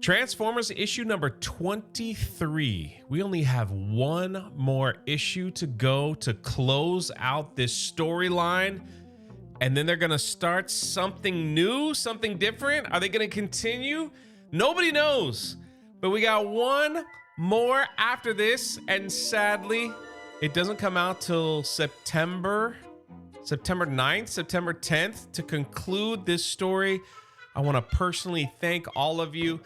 Transformers issue number 23. We only have one more issue to go to close out this storyline. And then they're gonna start something new, something different. Are they gonna continue? Nobody knows. But we got one more after this. And sadly, it doesn't come out till September 9th, September 10th to conclude this story. I want to personally thank all of you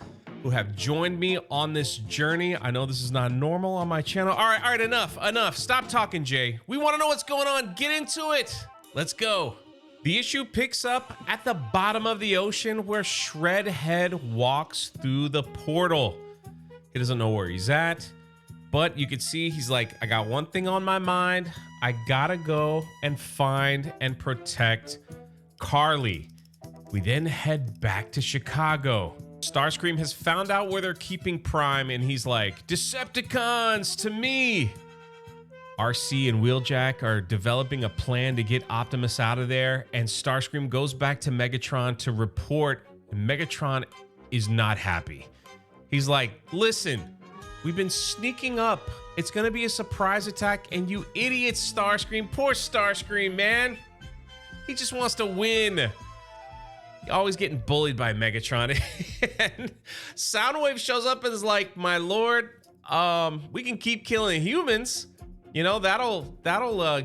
who have joined me on this journey. I know this is not normal on my channel. All right, enough. Stop talking, Jay. We want to know what's going on. Get into it. Let's go. The issue picks up at the bottom of the ocean where Shredhead walks through the portal. He doesn't know where he's at, but you can see he's like, I got one thing on my mind. I gotta go and find and protect Carly. We then head back to Chicago. Starscream has found out where they're keeping Prime, and he's like, Decepticons to me. RC and Wheeljack are developing a plan to get Optimus out of there, and Starscream goes back to Megatron to report, and Megatron is not happy. He's like, listen, we've been sneaking up. It's gonna be a surprise attack, and you idiot Starscream, poor Starscream, man. He just wants to win. Always getting bullied by Megatron. And Soundwave shows up and is like, my lord, we can keep killing humans. You know, that'll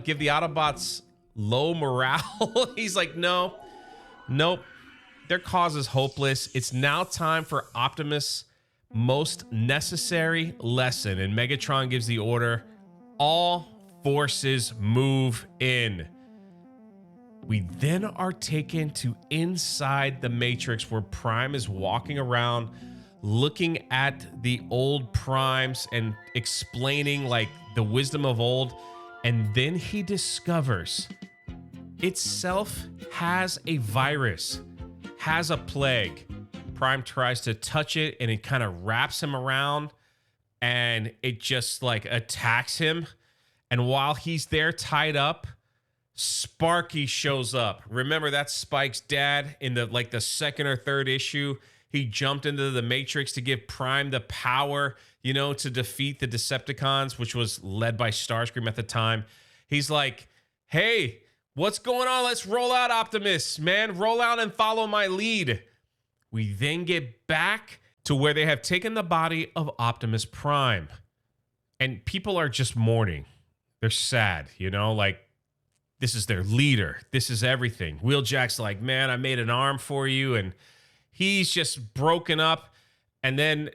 give the Autobots low morale. He's like, nope, their cause is hopeless. It's now time for Optimus' most necessary lesson. And Megatron gives the order, all forces move in. We then are taken to inside the Matrix where Prime is walking around looking at the old Primes and explaining like the wisdom of old. And then he discovers itself has a virus, has a plague. Prime tries to touch it and it kind of wraps him around and it just like attacks him. And while he's there tied up, Sparky shows up. Remember, that's Spike's dad in the second or third issue. He jumped into the Matrix to give Prime the power, you know, to defeat the Decepticons, which was led by Starscream at the time. He's like, hey, what's going on? Let's roll out, Optimus, man. Roll out and follow my lead. We then get back to where they have taken the body of Optimus Prime. And people are just mourning. They're sad, you know, like, this is their leader. This is everything. Wheeljack's like, man, I made an arm for you. And he's just broken up. And then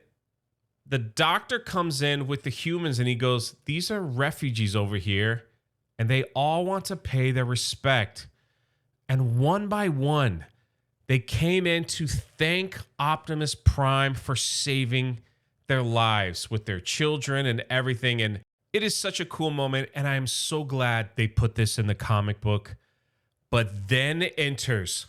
the doctor comes in with the humans and he goes, these are refugees over here. And they all want to pay their respect. And one by one, they came in to thank Optimus Prime for saving their lives with their children and everything. And it is such a cool moment, and I am so glad they put this in the comic book. But then enters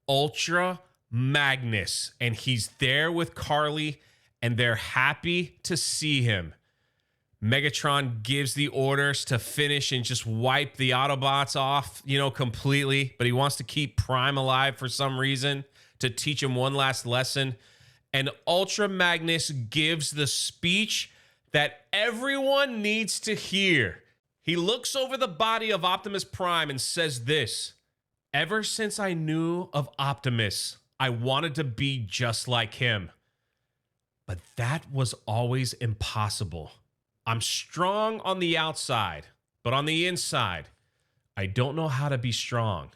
Ultra Magnus, and he's there with Carly, and they're happy to see him. Megatron gives the orders to finish and just wipe the Autobots off, you know, completely. But he wants to keep Prime alive for some reason to teach him one last lesson. And Ultra Magnus gives the speech that everyone needs to hear. He looks over the body of Optimus Prime and says this, ever since I knew of Optimus, I wanted to be just like him. But that was always impossible. I'm strong on the outside, but on the inside, I don't know how to be strong.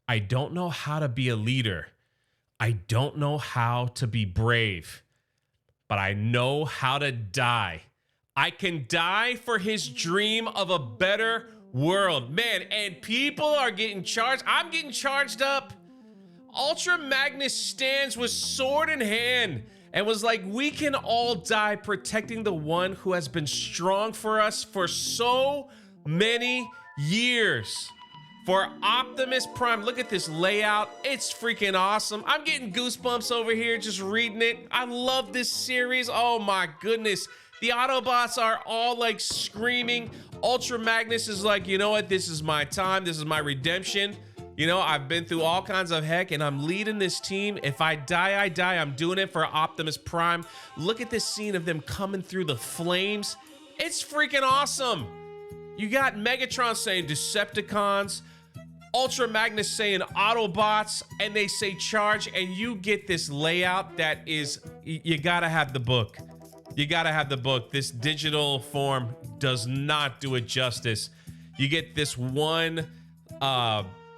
I don't know how to be a leader. I don't know how to be brave, but I know how to die. I can die for his dream of a better world. Man, and people are getting charged. I'm getting charged up. Ultra Magnus stands with sword in hand and was like, we can all die protecting the one who has been strong for us for so many years. For Optimus Prime, look at this layout. It's freaking awesome. I'm getting goosebumps over here just reading it. I love this series. Oh my goodness. The Autobots are all like screaming. Ultra Magnus is like, you know what? This is my time. This is my redemption. You know, I've been through all kinds of heck and I'm leading this team. If I die, I die. I'm doing it for Optimus Prime. Look at this scene of them coming through the flames. It's freaking awesome. You got Megatron saying Decepticons, Ultra Magnus saying Autobots, and they say charge, and you get this layout that is, you gotta have the book. You gotta have the book. This digital form does not do it justice. You get this one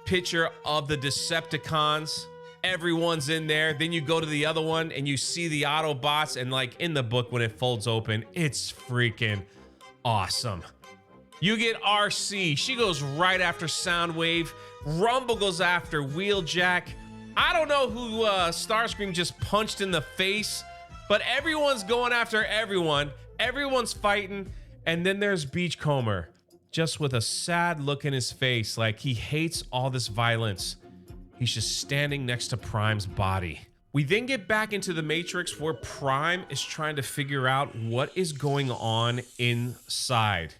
picture of the Decepticons. Everyone's in there. Then you go to the other one and you see the Autobots, and like in the book when it folds open, it's freaking awesome. You get RC. She goes right after Soundwave. Rumble goes after Wheeljack. I don't know who Starscream just punched in the face, but everyone's going after everyone. Everyone's fighting. And then there's Beachcomber, just with a sad look in his face, like he hates all this violence. He's just standing next to Prime's body. We then get back into the Matrix where Prime is trying to figure out what is going on inside.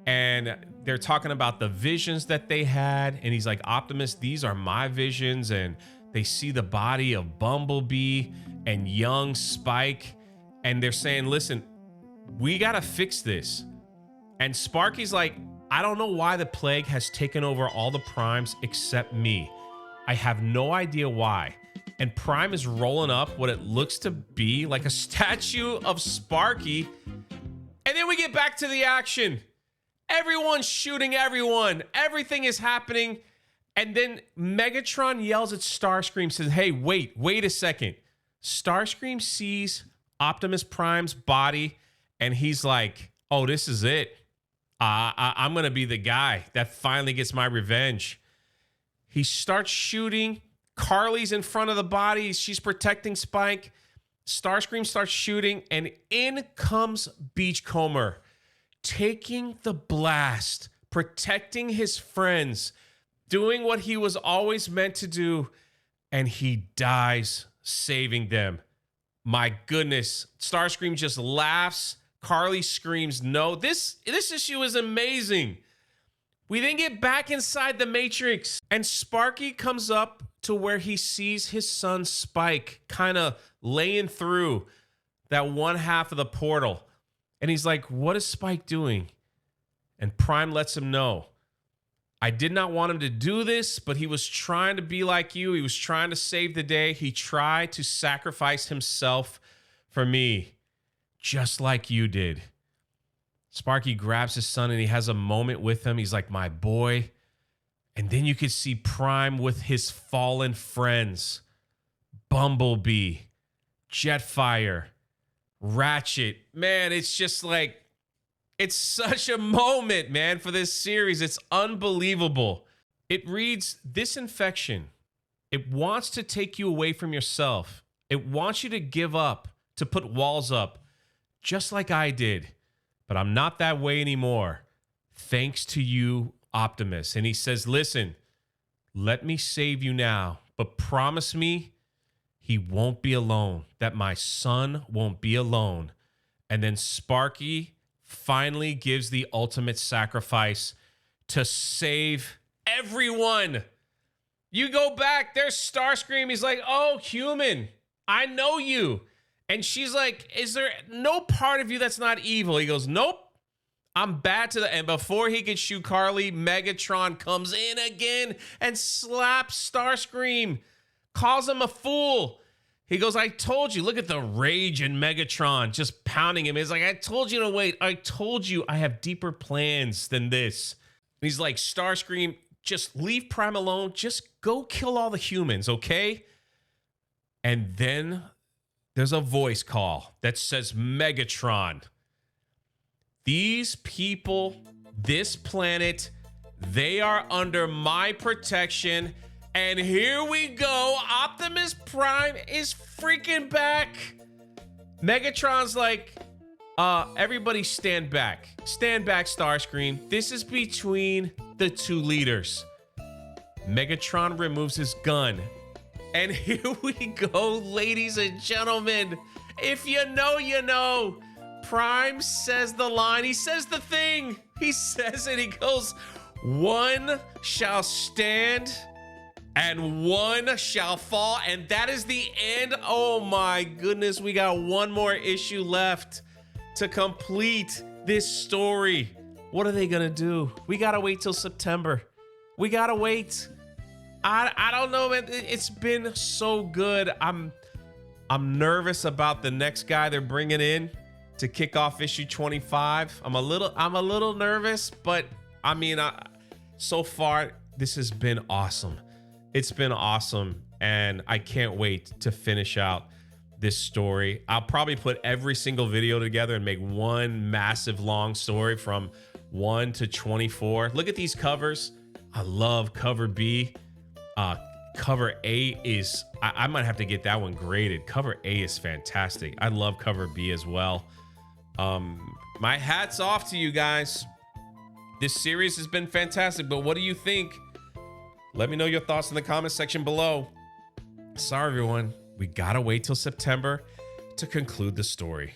And they're talking about the visions that they had. And he's like, Optimus, these are my visions. And they see the body of Bumblebee and young Spike. And they're saying, listen, we got to fix this. And Sparky's like, I don't know why the plague has taken over all the Primes except me. I have no idea why. And Prime is rolling up what it looks to be like a statue of Sparky. And then we get back to the action. Everyone's shooting everyone. Everything is happening. And then Megatron yells at Starscream, says, hey, wait a second. Starscream sees Optimus Prime's body, and he's like, oh, this is it. I'm going to be the guy that finally gets my revenge. He starts shooting. Carly's in front of the body. She's protecting Spike. Starscream starts shooting, and in comes Beachcomber, taking the blast, protecting his friends, doing what he was always meant to do, and he dies saving them. My goodness. Starscream just laughs. Carly screams no. This issue is amazing. We then get back inside the Matrix, and Sparky comes up to where he sees his son Spike kind of laying through that one half of the portal. And he's like, what is Spike doing? And Prime lets him know, I did not want him to do this, but he was trying to be like you. He was trying to save the day. He tried to sacrifice himself for me, just like you did. Sparky grabs his son and he has a moment with him. He's like, my boy. And then you could see Prime with his fallen friends. Bumblebee, Jetfire, Ratchet. Man, it's just like, it's such a moment, man, for this series. It's unbelievable. It reads, this infection, it wants to take you away from yourself. It wants you to give up, to put walls up, just like I did. But I'm not that way anymore. Thanks to you, Optimus. And he says, listen, let me save you now, but promise me he won't be alone, that my son won't be alone. And then Sparky finally gives the ultimate sacrifice to save everyone. You go back, there's Starscream. He's like, oh, human, I know you. And she's like, is there no part of you that's not evil? He goes, nope, I'm bad to the end. Before he could shoot Carly, Megatron comes in again and slaps Starscream, calls him a fool. He goes, I told you. Look at the rage in Megatron just pounding him. He's like, I told you to wait. I told you I have deeper plans than this. And he's like, Starscream, just leave Prime alone. Just go kill all the humans, okay? And then there's a voice call that says, Megatron, these people, this planet, they are under my protection. And here we go. Optimus Prime is freaking back. Megatron's like, everybody stand back. Stand back, Starscream. This is between the two leaders. Megatron removes his gun. And here we go, ladies and gentlemen. If you know, you know. Prime says the line. He says the thing. He says it. He goes, One shall stand and one shall fall, and that is the end. Oh my goodness, we got one more issue left to complete this story. What are they gonna do? We gotta wait till September. We gotta wait. I don't know, man. It's been so good. I'm nervous about the next guy they're bringing in to kick off issue 25. I'm a little nervous, but I mean, so far this has been awesome. It's been awesome, and I can't wait to finish out this story. I'll probably put every single video together and make one massive long story from 1 to 24. Look at these covers. I love cover B. Cover A is, I might have to get that one graded. Cover A is fantastic. I love cover B as well. My hat's off to you guys. This series has been fantastic, but what do you think? Let me know your thoughts in the comment section below. Sorry, everyone. We gotta wait till September to conclude the story.